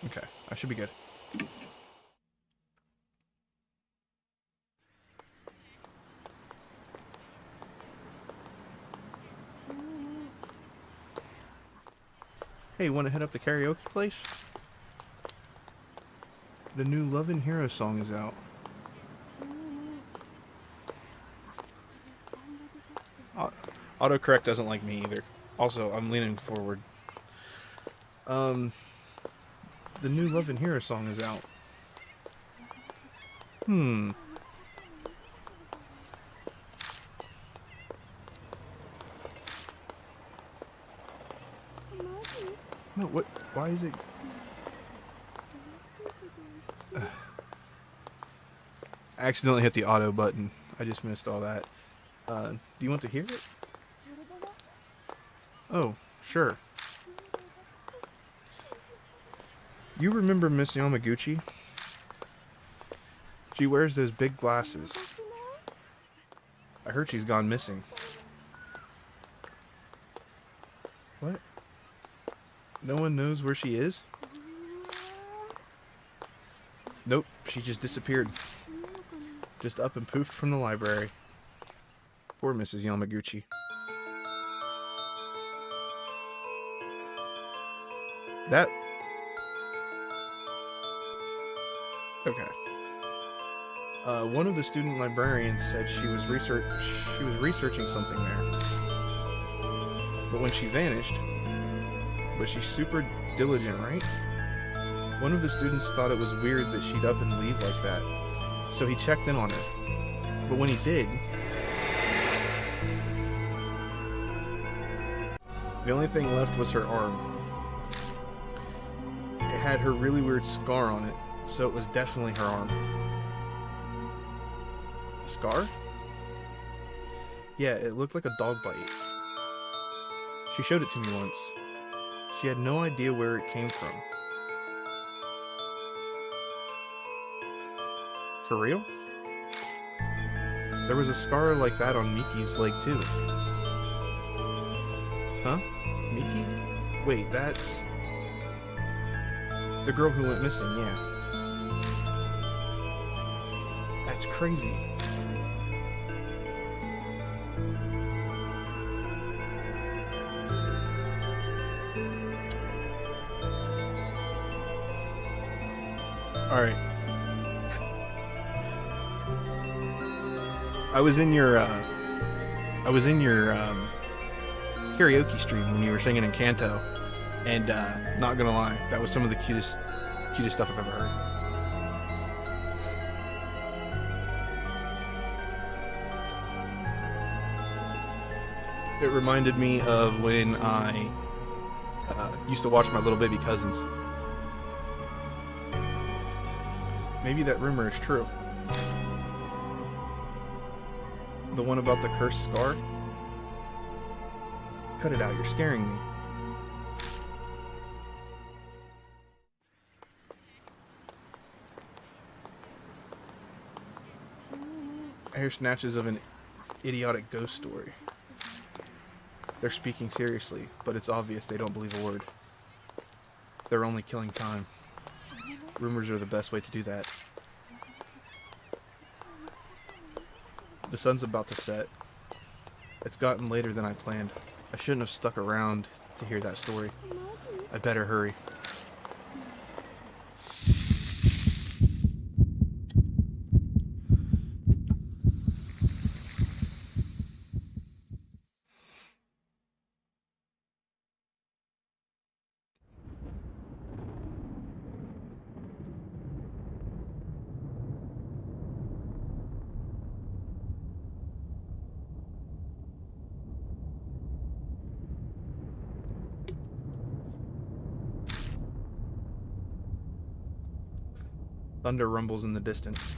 Okay, I should be good. Hey, want to head up the karaoke place? The new Love and Hero song is out. Autocorrect doesn't like me either. Also, I'm leaning forward. The new Love and Hero song is out. No, what? Why is it? I accidentally hit the auto button. I just missed all that. Do you want to hear it? Oh, sure. You remember Miss Yamaguchi? She wears those big glasses. I heard she's gone missing. What? No one knows where she is? Nope, she just disappeared. Just up and poofed from the library. Poor Mrs. Yamaguchi. That... Okay. One of the student librarians said she was researching something there. But when she vanished, was she super diligent, right? One of the students thought it was weird that she'd up and leave like that, so he checked in on her. But when he did, the only thing left was her arm. It had her really weird scar on it, so it was definitely her arm. A scar? Yeah, it looked like a dog bite. She showed it to me once. She had no idea where it came from. For real? There was a scar like that on Miki's leg too. Huh? Miki? Wait, that's... the girl who went missing, yeah. That's crazy. Alright. I was in your karaoke stream when you were singing in Kanto, and not gonna lie, that was some of the cutest stuff I've ever heard. It reminded me of when I used to watch my little baby cousins. Maybe that rumor is true. The one about the cursed scar? Cut it out, you're scaring me. I hear snatches of an idiotic ghost story. They're speaking seriously, but it's obvious they don't believe a word. They're only killing time. Rumors are the best way to do that. The sun's about to set. It's gotten later than I planned. I shouldn't have stuck around to hear that story. I better hurry. Thunder rumbles in the distance.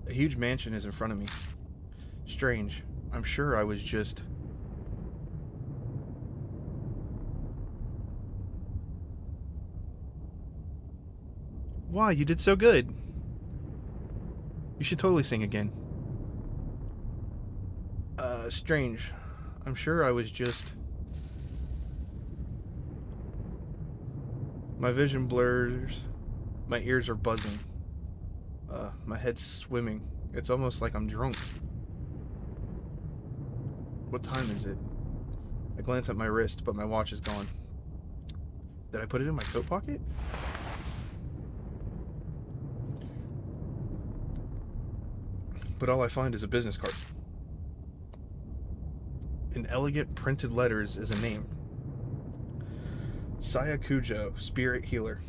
A huge mansion is in front of me. Strange. I'm sure I was just... Wow, you did so good. You should totally sing again. Strange. I'm sure I was just... My vision blurs. My ears are buzzing. My head's swimming. It's almost like I'm drunk. What time is it? I glance at my wrist, but my watch is gone. Did I put it in my coat pocket? But all I find is a business card. In elegant printed letters is a name. Saya Kujo, Spirit Healer.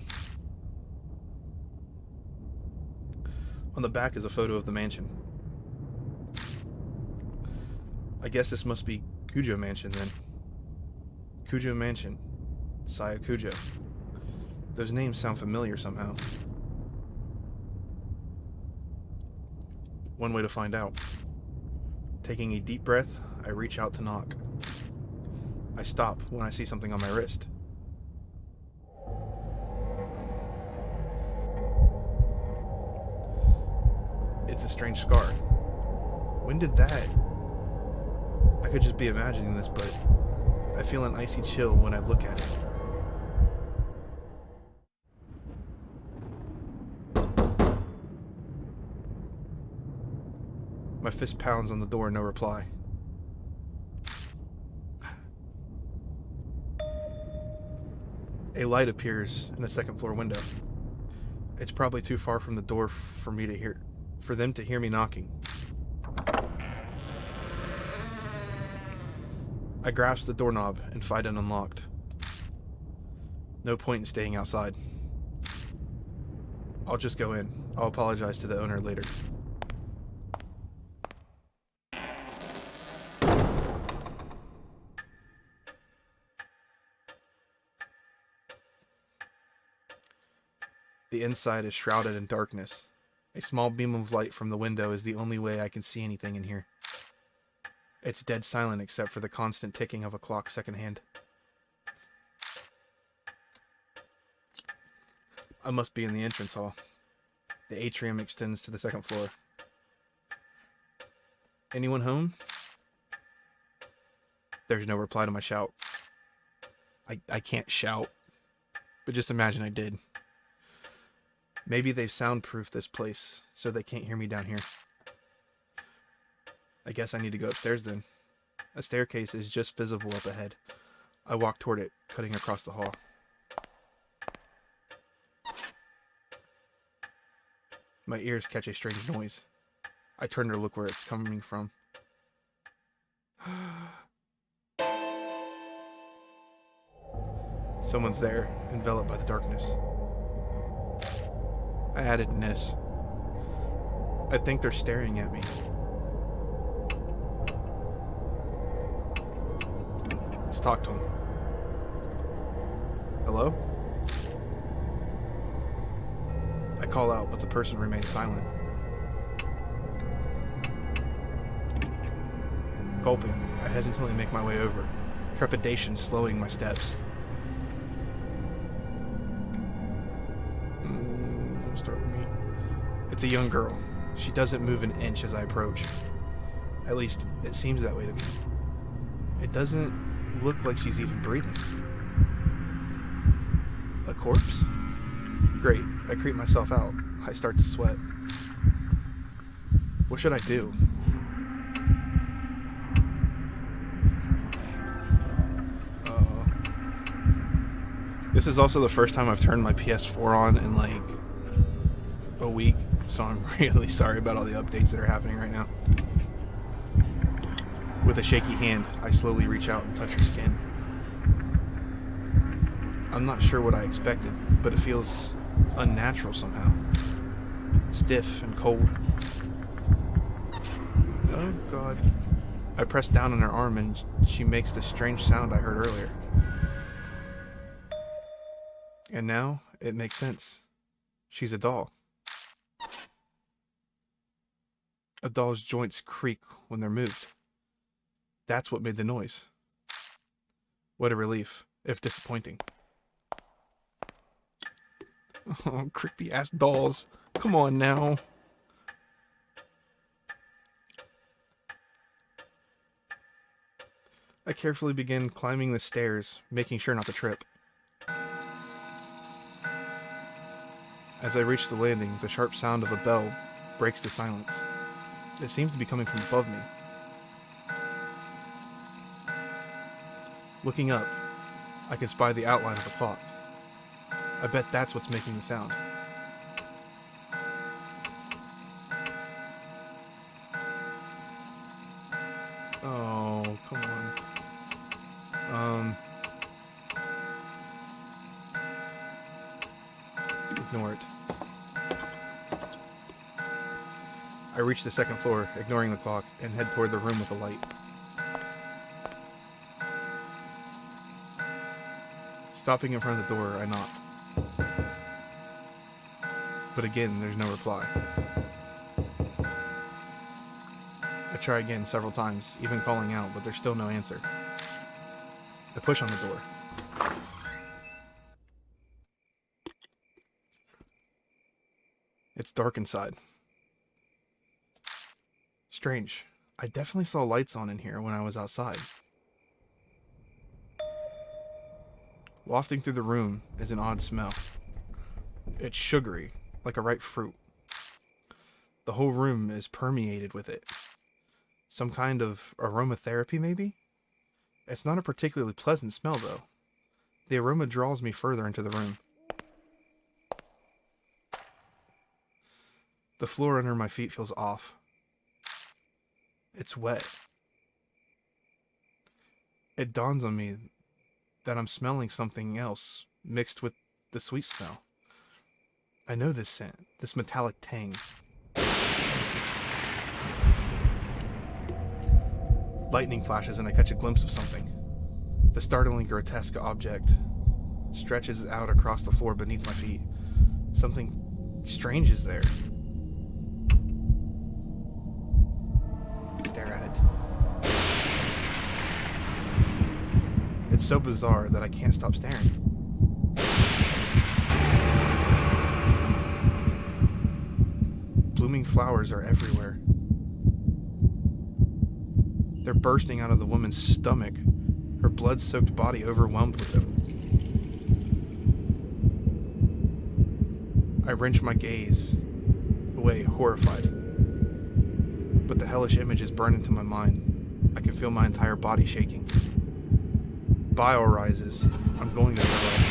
On the back is a photo of the mansion. I guess this must be Kujo Mansion then. Kujo Mansion. Saya Kujo. Those names sound familiar somehow. One way to find out. Taking a deep breath, I reach out to knock. I stop when I see something on my wrist. It's a strange scar. When did that? I could just be imagining this, but I feel an icy chill when I look at it. My fist pounds on the door, no reply. A light appears in a second floor window. It's probably too far from the door for them to hear me knocking. I grasp the doorknob and find it unlocked. No point in staying outside. I'll just go in. I'll apologize to the owner later. The inside is shrouded in darkness. A small beam of light from the window is the only way I can see anything in here. It's dead silent except for the constant ticking of a clock secondhand. I must be in the entrance hall. The atrium extends to the second floor. Anyone home? There's no reply to my shout. I can't shout, but just imagine I did. Maybe they've soundproofed this place so they can't hear me down here. I guess I need to go upstairs then. A staircase is just visible up ahead. I walk toward it, cutting across the hall. My ears catch a strange noise. I turn to look where it's coming from. Someone's there, enveloped by the darkness. I added Ness. I think they're staring at me. Let's talk to him. Hello? I call out, but the person remains silent. Gulping, I hesitantly make my way over, trepidation slowing my steps. Don't start with me. It's a young girl. She doesn't move an inch as I approach. At least, it seems that way to me. It doesn't look like she's even breathing. A corpse? Great. I creep myself out. I start to sweat. What should I do? This is also the first time I've turned my PS4 on in like a week, so I'm really sorry about all the updates that are happening right now. With a shaky hand, I slowly reach out and touch her skin. I'm not sure what I expected, but it feels unnatural somehow. Stiff and cold. Oh God. I press down on her arm and she makes the strange sound I heard earlier. And now, it makes sense. She's a doll. A doll's joints creak when they're moved. That's what made the noise. What a relief, if disappointing. Oh, creepy ass dolls. Come on now. I carefully begin climbing the stairs, making sure not to trip. As I reach the landing, the sharp sound of a bell breaks the silence. It seems to be coming from above me. Looking up, I can spy the outline of the clock. I bet that's what's making the sound. Oh, come on. Ignore it. I reach the second floor, ignoring the clock, and head toward the room with the light. Stopping in front of the door, I knock. But again, there's no reply. I try again several times, even calling out, but there's still no answer. I push on the door. It's dark inside. Strange. I definitely saw lights on in here when I was outside. Wafting through the room is an odd smell. It's sugary, like a ripe fruit. The whole room is permeated with it. Some kind of aromatherapy, maybe? It's not a particularly pleasant smell, though. The aroma draws me further into the room. The floor under my feet feels off. It's wet. It dawns on me that I'm smelling something else mixed with the sweet smell. I know this scent, this metallic tang. Lightning flashes and I catch a glimpse of something. The startlingly grotesque object stretches out across the floor beneath my feet. Something strange is there. Stare at it. It's so bizarre that I can't stop staring. Blooming flowers are everywhere. They're bursting out of the woman's stomach, her blood-soaked body overwhelmed with them. I wrench my gaze away, horrified. But the hellish images burn into my mind. I can feel my entire body shaking. Bile rises. I'm going to die.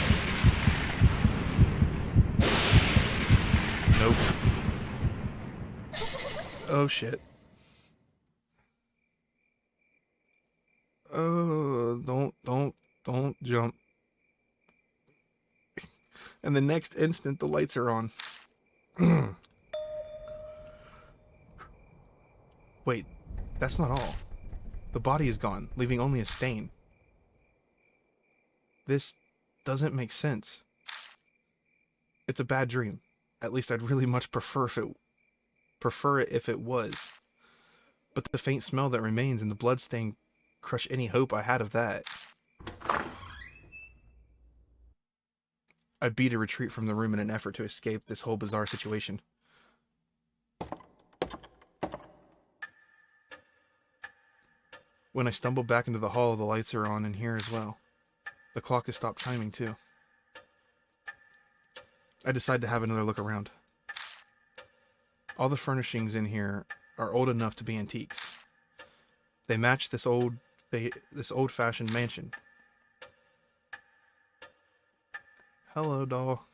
Nope. Oh shit. Oh, don't jump. And the next instant, the lights are on. Wait, that's not all. The body is gone, leaving only a stain. This doesn't make sense. It's a bad dream. At least I'd really much prefer it if it was. But the faint smell that remains and the bloodstain crush any hope I had of that. I beat a retreat from the room in an effort to escape this whole bizarre situation. When I stumble back into the hall, the lights are on in here as well. The clock has stopped chiming too. I decide to have another look around. All the furnishings in here are old enough to be antiques. They match this old-fashioned mansion. Hello, doll.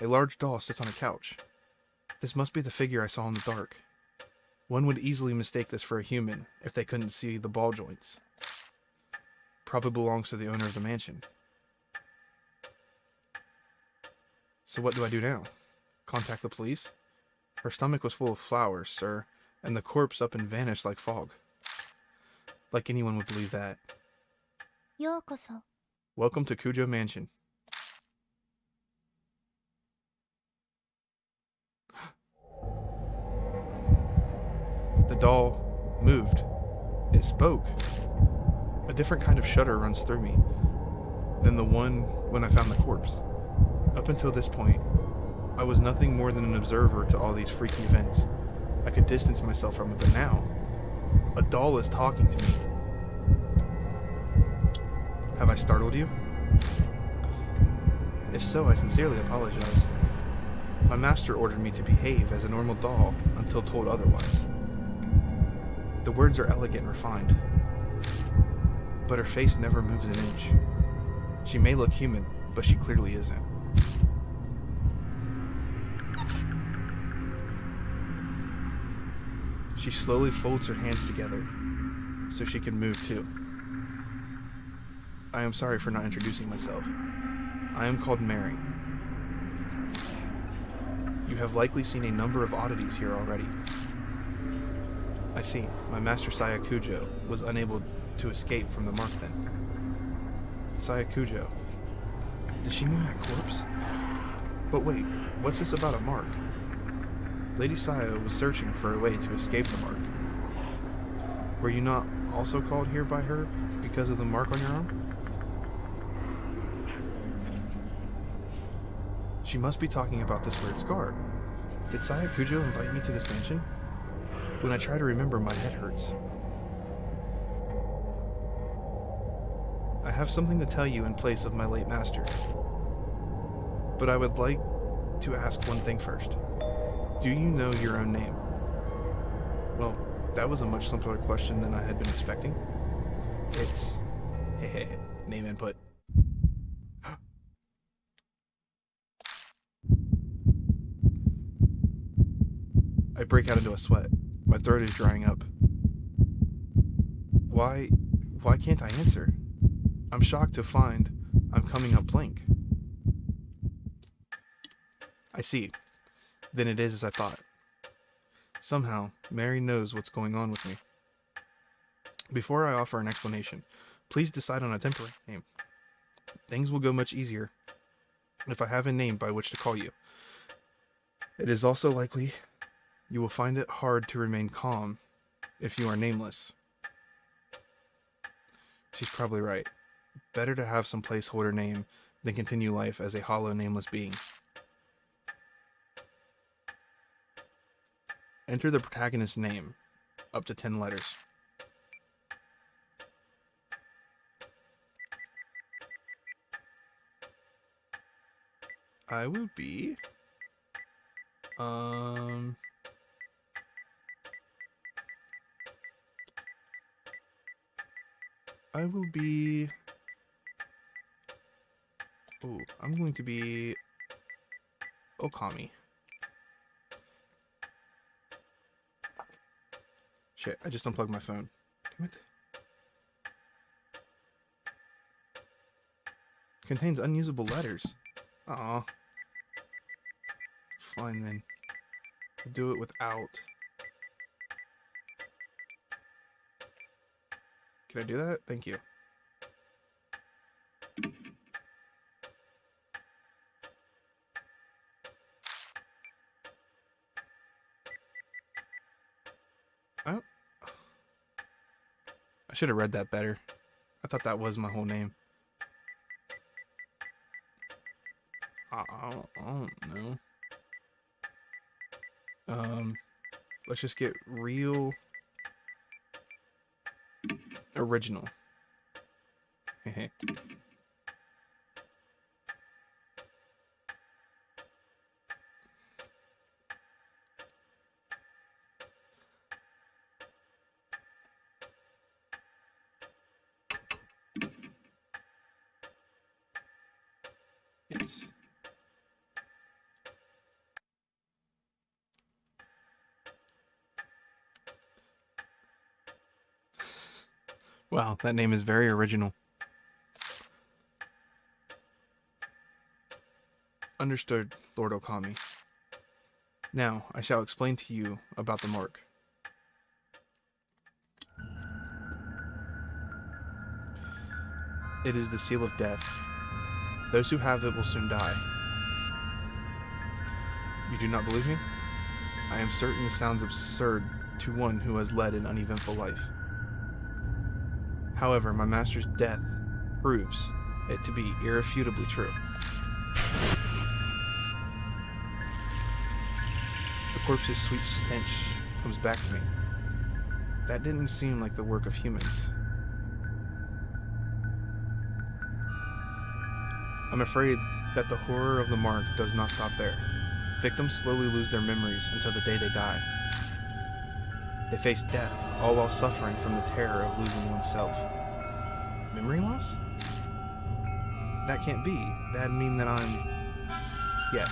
A large doll sits on a couch. This must be the figure I saw in the dark. One would easily mistake this for a human if they couldn't see the ball joints. Probably belongs to the owner of the mansion. So what do I do now? Contact the police? Her stomach was full of flowers, sir, and the corpse up and vanished like fog. Like anyone would believe that. Welcome to Kujo Mansion. The doll moved. It spoke. A different kind of shudder runs through me than the one when I found the corpse. Up until this point, I was nothing more than an observer to all these freaky events. I could distance myself from it, but now, a doll is talking to me. Have I startled you? If so, I sincerely apologize. My master ordered me to behave as a normal doll until told otherwise. The words are elegant and refined, but her face never moves an inch. She may look human, but she clearly isn't. She slowly folds her hands together so she can move too. I am sorry for not introducing myself. I am called Mary. You have likely seen a number of oddities here already. I see. My master Saya Kujo was unable to escape from the mark then. Saya Kujo. Does she mean that corpse? But wait, what's this about a mark? Lady Saya was searching for a way to escape the mark. Were you not also called here by her because of the mark on your arm? She must be talking about this weird scar. Did Saya Kujo invite me to this mansion? When I try to remember, my head hurts. I have something to tell you in place of my late master. But I would like to ask one thing first. Do you know your own name? Well, that was a much simpler question than I had been expecting. It's... name input. I break out into a sweat. My throat is drying up. Why can't I answer? I'm shocked to find I'm coming up blank. I see. Then it is as I thought. Somehow, Mary knows what's going on with me. Before I offer an explanation, please decide on a temporary name. Things will go much easier if I have a name by which to call you. It is also likely you will find it hard to remain calm if you are nameless. She's probably right. Better to have some placeholder name than continue life as a hollow, nameless being. Enter the protagonist's name, up to 10 letters. I will be... I will be... Ooh, I'm going to be... Okami. Shit, I just unplugged my phone. Damn it. Contains unusable letters. Aw. Fine then. I'll do it without. Can I do that? Thank you. Oh. I should have read that better. I thought that was my whole name. I don't know. Let's just get real original. Hehe. Yes. Wow, that name is very original. Understood, Lord Okami. Now, I shall explain to you about the mark. It is the seal of death. Those who have it will soon die. You do not believe me? I am certain this sounds absurd to one who has led an uneventful life. However, my master's death proves it to be irrefutably true. The corpse's sweet stench comes back to me. That didn't seem like the work of humans. I'm afraid that the horror of the mark does not stop there. Victims slowly lose their memories until the day they die. They face death, all while suffering from the terror of losing oneself. Memory loss? That can't be. That'd mean that I'm... Yes.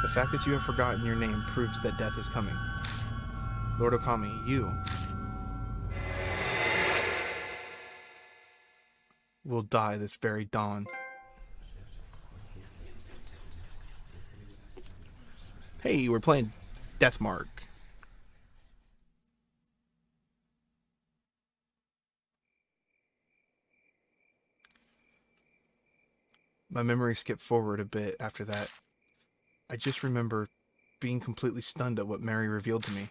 The fact that you have forgotten your name proves that death is coming. Lord Okami, you will die this very dawn. Hey, we're playing Deathmark. My memory skipped forward a bit after that. I just remember being completely stunned at what Mary revealed to me.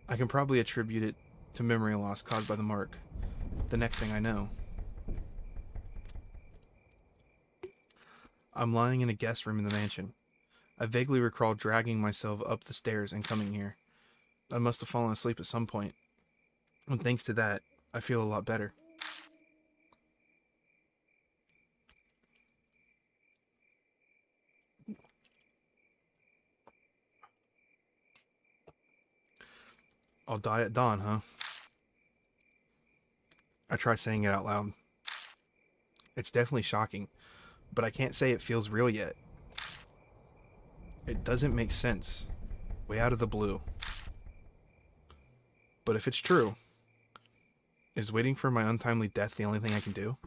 I can probably attribute it to memory loss caused by the mark. The next thing I know, I'm lying in a guest room in the mansion. I vaguely recall dragging myself up the stairs and coming here. I must have fallen asleep at some point. And thanks to that, I feel a lot better. I'll die at dawn, huh? I try saying it out loud. It's definitely shocking, but I can't say it feels real yet. It doesn't make sense. Way out of the blue. But if it's true, is waiting for my untimely death the only thing I can do?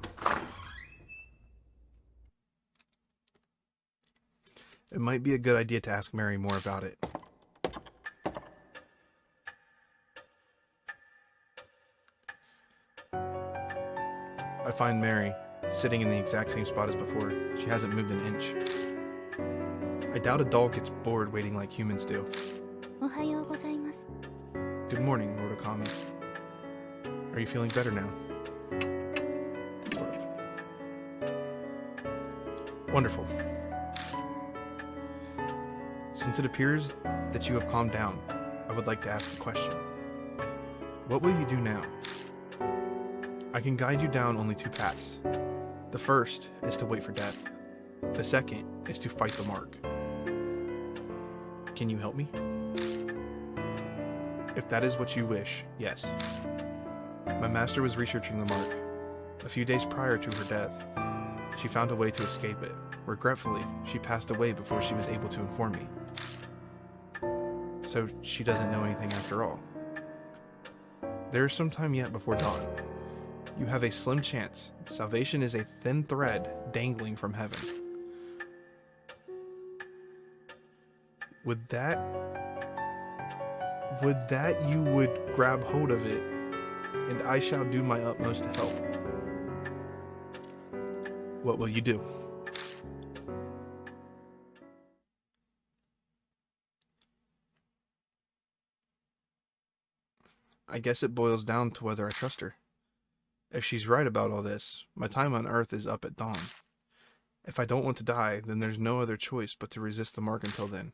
It might be a good idea to ask Mary more about it. I find Mary, sitting in the exact same spot as before. She hasn't moved an inch. I doubt a dog gets bored waiting like humans do. Good morning, Lord Okami. Are you feeling better now? Wonderful. Since it appears that you have calmed down, I would like to ask a question. What will you do now? I can guide you down only two paths. The first is to wait for death. The second is to fight the mark. Can you help me? If that is what you wish, yes. My master was researching the mark. A few days prior to her death, she found a way to escape it. Regretfully, she passed away before she was able to inform me. So she doesn't know anything after all. There is some time yet before dawn. You have a slim chance. Salvation is a thin thread dangling from heaven. Would that you would grab hold of it, and I shall do my utmost to help. What will you do? I guess it boils down to whether I trust her. If she's right about all this, my time on Earth is up at dawn. If I don't want to die, then there's no other choice but to resist the mark until then.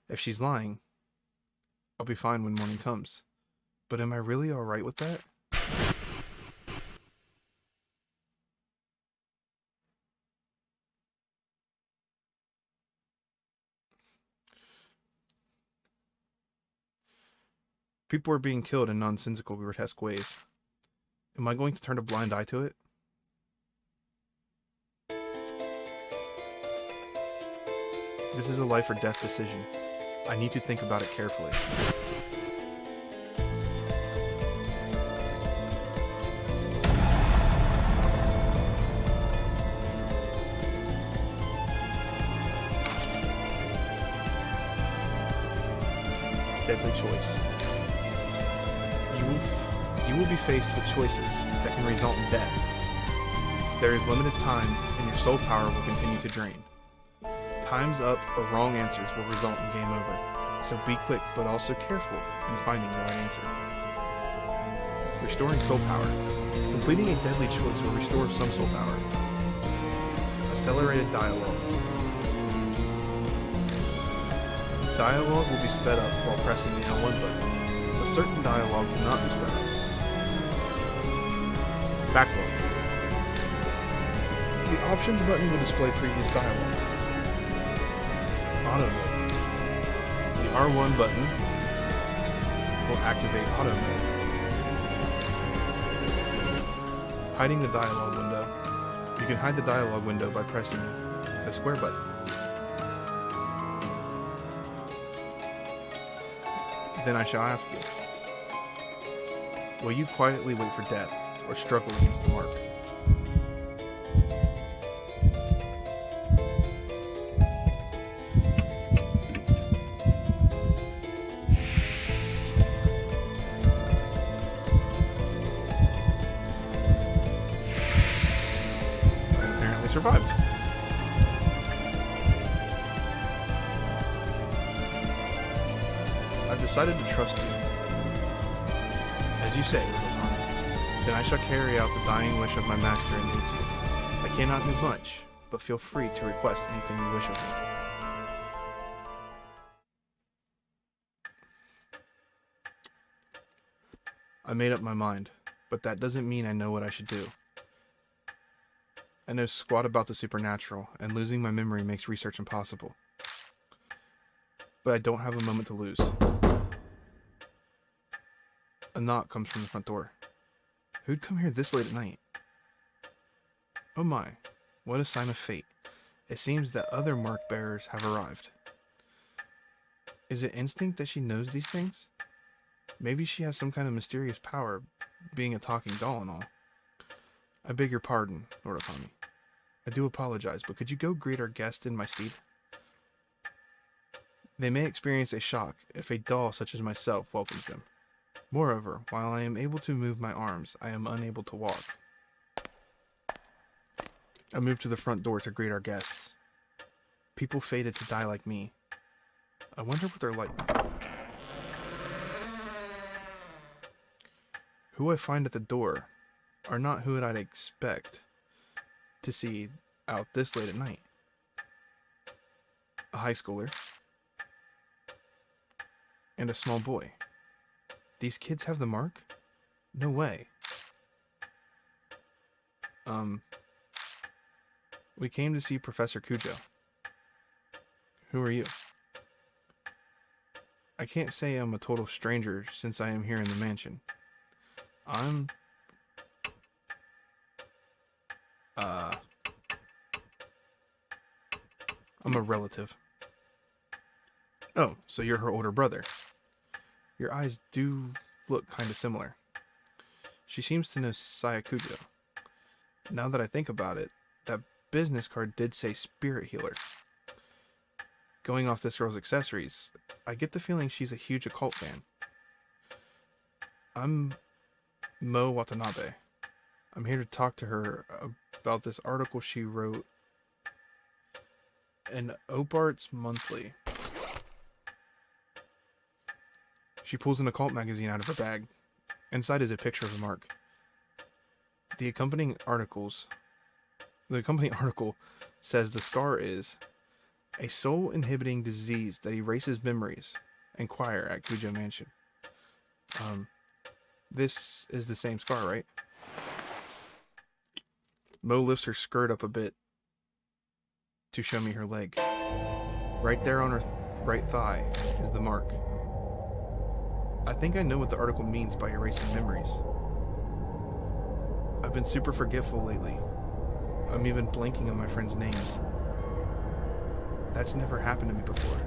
If she's lying, I'll be fine when morning comes. But am I really alright with that? People are being killed in nonsensical, grotesque ways. Am I going to turn a blind eye to it? This is a life or death decision. I need to think about it carefully. Deadly choice. You will be faced with choices that can result in death. There is limited time, and your soul power will continue to drain. Time's up or wrong answers will result in game over, so be quick but also careful in finding the right answer. Restoring soul power. Completing a deadly choice will restore some soul power. Accelerated dialogue. Dialogue will be sped up while pressing the L1 button. A certain dialogue cannot be sped up. Backlog. The options button will display previous dialogue. Auto mode. The R1 button will activate auto mode. Hiding the dialogue window. You can hide the dialogue window by pressing the square button. Then I shall ask you, will you quietly wait for death or struggle against the mark? Survived. I've decided to trust you. As you say, then I shall carry out the dying wish of my master and aid you. I cannot move much, but feel free to request anything you wish of me. I made up my mind, but that doesn't mean I know what I should do. I know squat about the supernatural, and losing my memory makes research impossible. But I don't have a moment to lose. A knock comes from the front door. Who'd come here this late at night? Oh my, what a sign of fate. It seems that other mark bearers have arrived. Is it instinct that she knows these things? Maybe she has some kind of mysterious power, being a talking doll and all. I beg your pardon, Lord Okami. I do apologize, but could you go greet our guest in my stead? They may experience a shock if a doll such as myself welcomes them. Moreover, while I am able to move my arms, I am unable to walk. I move to the front door to greet our guests. People fated to die like me. I wonder what they're like. Who I find at the door are not who I'd expect to see out this late at night. A high schooler and a small boy. These kids have the mark? No way. We came to see Professor Kujo. Who are you? I can't say I'm a total stranger since I am here in the mansion. I'm a relative. Oh, so you're her older brother. Your eyes do look kind of similar. She seems to know Saya Kujo. Now that I think about it, that business card did say spirit healer. Going off this girl's accessories, I get the feeling she's a huge occult fan. I'm Mo Watanabe. I'm here to talk to her about this article she wrote in Opart's Monthly. She pulls an occult magazine out of her bag. Inside is a picture of a mark. The accompanying article says the scar is a soul-inhibiting disease that erases memories. Inquire at Kujo Mansion. This is the same scar, right? Mo lifts her skirt up a bit to show me her leg. Right there on her right thigh is the mark. I think I know what the article means by erasing memories. I've been super forgetful lately. I'm even blanking on my friends' names. That's never happened to me before.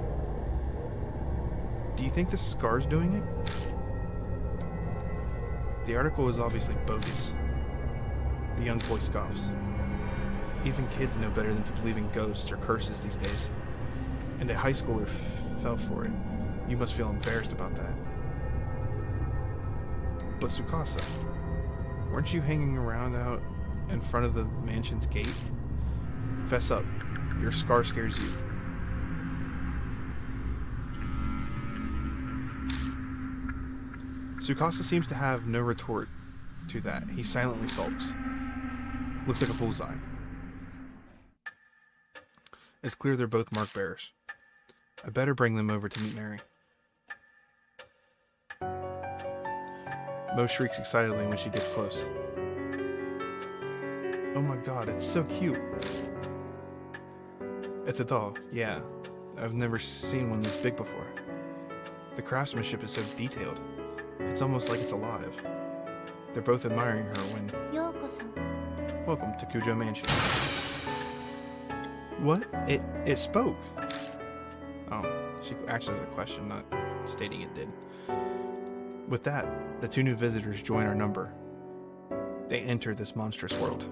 Do you think this scar's doing it? The article is obviously bogus. The young boy scoffs. Even kids know better than to believe in ghosts or curses these days. And a high schooler fell for it. You must feel embarrassed about that. But Tsukasa, weren't you hanging around out in front of the mansion's gate? Fess up, your scar scares you. Tsukasa seems to have no retort to that. He silently sulks. Looks like a bullseye. It's clear they're both mark bearers. I better bring them over to meet Mary. Mo shrieks excitedly when she gets close. Oh my god, it's so cute. It's a doll, yeah. I've never seen one this big before. The craftsmanship is so detailed. It's almost like it's alive. They're both admiring her when... Welcome to Kujo Mansion. What? It spoke. Oh, she actually has a question, not stating it did. With that, the two new visitors join our number. They enter this monstrous world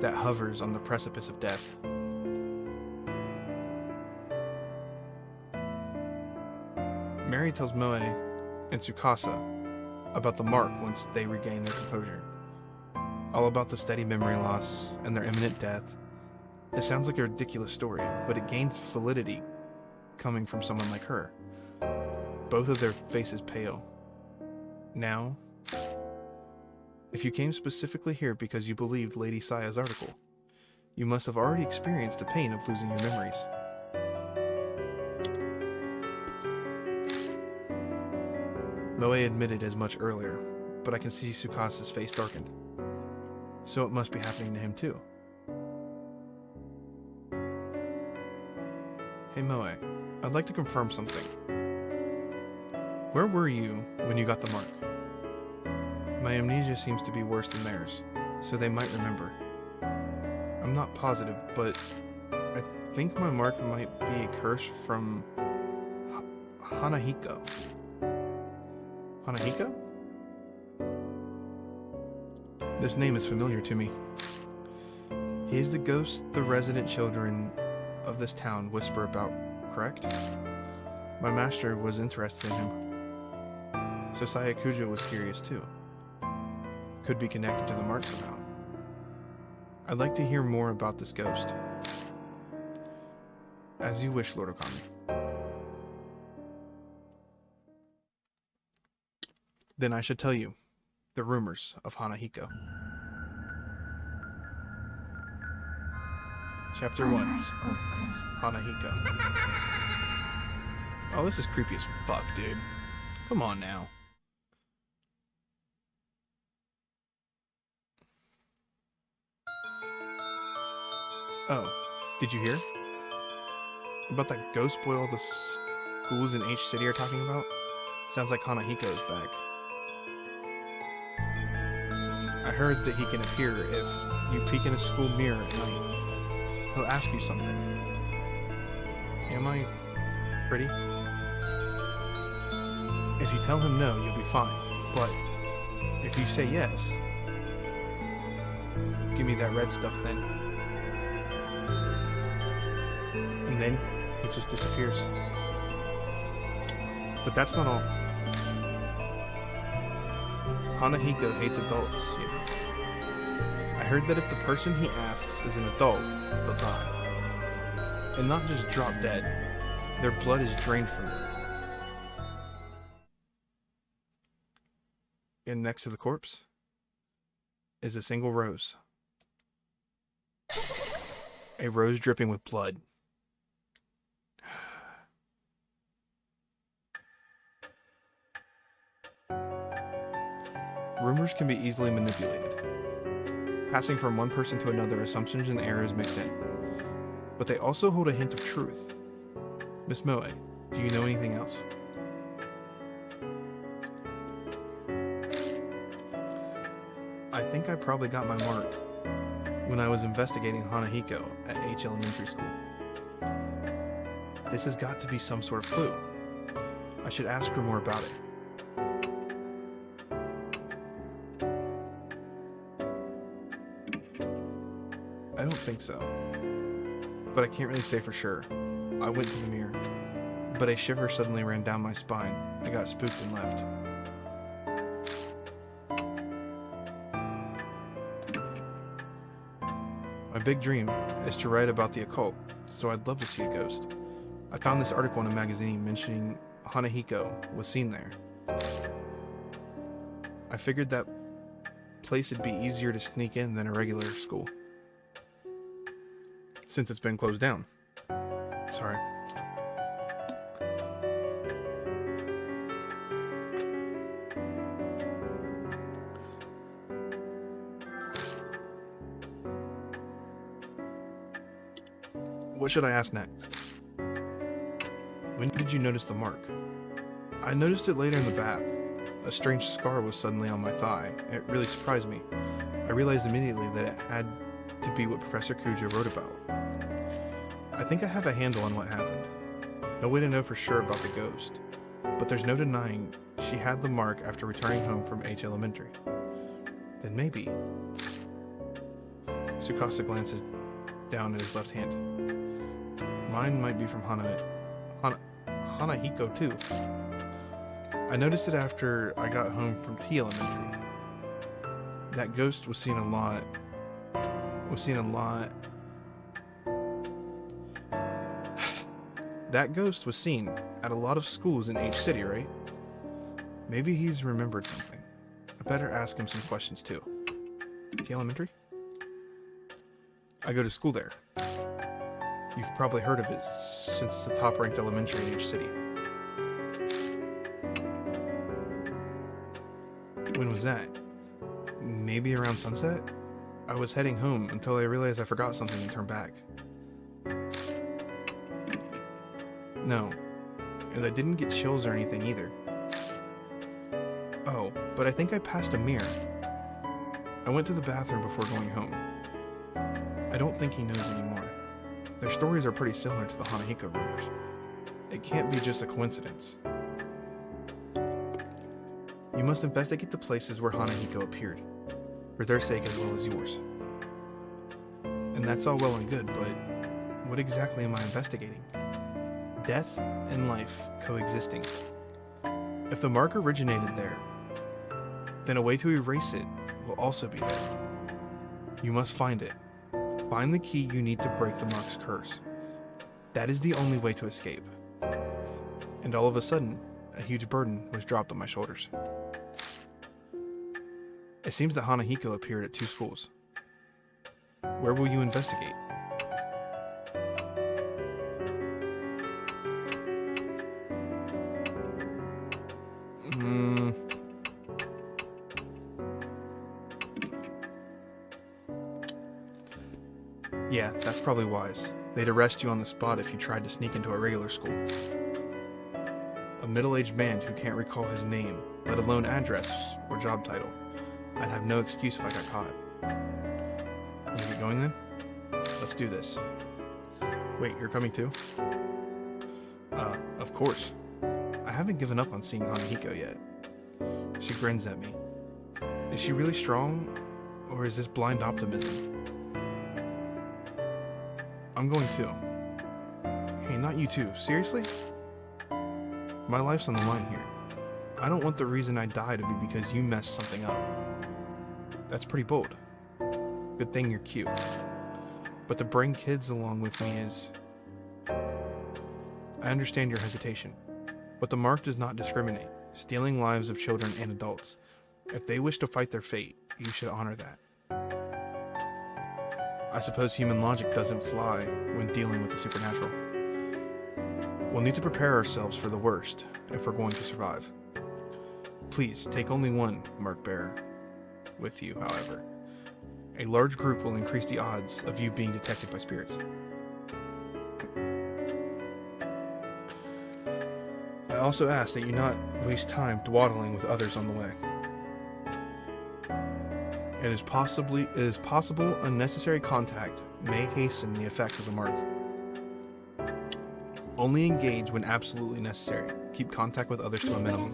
that hovers on the precipice of death. Mary tells Moe and Tsukasa about the mark once they regain their composure. All about the steady memory loss and their imminent death. It sounds like a ridiculous story, but it gains validity coming from someone like her. Both of their faces pale. Now, if you came specifically here because you believed Lady Saya's article, you must have already experienced the pain of losing your memories. Moe admitted as much earlier, but I can see Tsukasa's face darkened. So it must be happening to him too. Hey Moe, I'd like to confirm something. Where were you when you got the mark? My amnesia seems to be worse than theirs, so they might remember. I'm not positive, but I think my mark might be a curse from Hanahiko. Hanahiko? This name is familiar to me. He is the ghost the resident children of this town whisper about, correct? My master was interested in him. So Saya Kujo was curious too. Could be connected to the mark somehow. I'd like to hear more about this ghost. As you wish, Lord Okami. Then I should tell you the rumors of Hanahiko. Chapter 1. Hanahiko. Oh, this is creepy as fuck, dude. Come on now. Oh, did you hear? About that ghost boy all the schools in H City are talking about? Sounds like Hanahiko's back. I heard that he can appear if you peek in a school mirror at night. He'll ask you something. Am I pretty? If you tell him no, you'll be fine. But if you say yes, give me that red stuff then. And then he just disappears. But that's not all. Hanahiko hates adults, you know. I heard that if the person he asks is an adult, they'll die. And not just drop dead. Their blood is drained from them. And next to the corpse is a single rose. A rose dripping with blood. Rumors can be easily manipulated. Passing from one person to another, assumptions and errors mix in. But they also hold a hint of truth. Miss Moe, do you know anything else? I think I probably got my mark when I was investigating Hanahiko at H Elementary School. This has got to be some sort of clue. I should ask her more about it. I don't think so, but I can't really say for sure. I went to the mirror, but a shiver suddenly ran down my spine. I got spooked and left. My big dream is to write about the occult, so I'd love to see a ghost. I found this article in a magazine mentioning Hanahiko was seen there. I figured that place would be easier to sneak in than a regular school, since it's been closed down. Sorry. What should I ask next? When did you notice the mark? I noticed it later in the bath. A strange scar was suddenly on my thigh. It really surprised me. I realized immediately that it had to be what Professor Kujo wrote about. I think I have a handle on what happened. No way to know for sure about the ghost, but there's no denying she had the mark after returning home from H Elementary. Then maybe... Tsukasa glances down at his left hand. Mine might be from Hanahiko too. I noticed it after I got home from T Elementary. That ghost was seen a lot. That ghost was seen at a lot of schools in H City, right? Maybe he's remembered something. I better ask him some questions too. T Elementary? I go to school there. You've probably heard of it since it's the top-ranked elementary in H City. When was that? Maybe around sunset? I was heading home until I realized I forgot something and turned back. No, and I didn't get chills or anything either. Oh, but I think I passed a mirror. I went to the bathroom before going home. I don't think he knows anymore. Their stories are pretty similar to the Hanahiko rumors. It can't be just a coincidence. You must investigate the places where Hanahiko appeared, for their sake as well as yours. And that's all well and good, but what exactly am I investigating? Death and life coexisting. If the mark originated there, then a way to erase it will also be there. You must find it. Find the key you need to break the mark's curse. That is the only way to escape. And all of a sudden, a huge burden was dropped on my shoulders. It seems that Hanahiko appeared at 2 schools. Where will you investigate? Yeah, that's probably wise. They'd arrest you on the spot if you tried to sneak into a regular school. A middle-aged man who can't recall his name, let alone address or job title. I'd have no excuse if I got caught. Wanna get going then? Let's do this. Wait, you're coming too? Of course. I haven't given up on seeing Hanahiko yet. She grins at me. Is she really strong, or is this blind optimism? I'm going too. Hey, not you too. Seriously? My life's on the line here. I don't want the reason I die to be because you messed something up. That's pretty bold. Good thing you're cute. But to bring kids along with me is... I understand your hesitation, but the mark does not discriminate, stealing lives of children and adults. If they wish to fight their fate, you should honor that. I suppose human logic doesn't fly when dealing with the supernatural. We'll need to prepare ourselves for the worst if we're going to survive. Please, take only one mark bearer with you, however. A large group will increase the odds of you being detected by spirits. I also ask that you not waste time dawdling with others on the way. It is possible unnecessary contact may hasten the effects of the mark. Only engage when absolutely necessary. Keep contact with others to a minimum.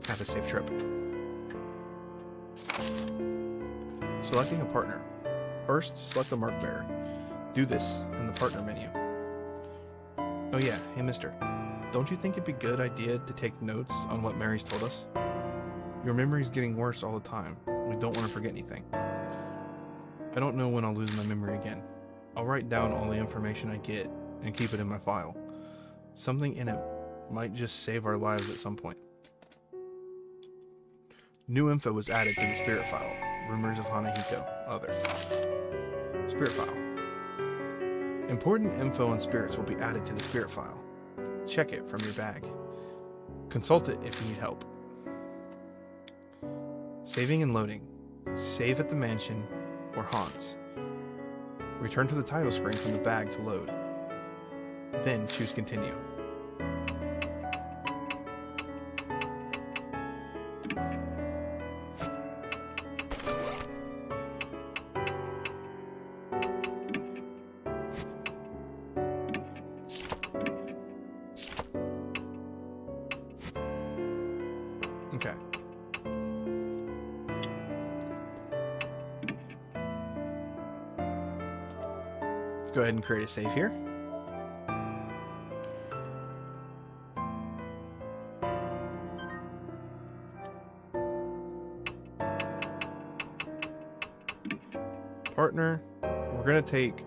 Have a safe trip. Selecting a partner. First, select the mark bearer. Do this in the partner menu. Oh yeah, hey mister. Don't you think it'd be a good idea to take notes on what Mary's told us? Your memory's getting worse all the time. We don't want to forget anything. I don't know when I'll lose my memory again. I'll write down all the information I get and keep it in my file. Something in it might just save our lives at some point. New info was added to the spirit file. Rumors of Hanahiko. Other. Spirit file. Important info on spirits will be added to the spirit file. Check it from your bag. Consult it if you need help. Saving and loading. Save at the mansion or haunts. Return to the title screen from the bag to load. Then choose Continue. Okay. Let's go ahead and create a save here. Partner, we're going to take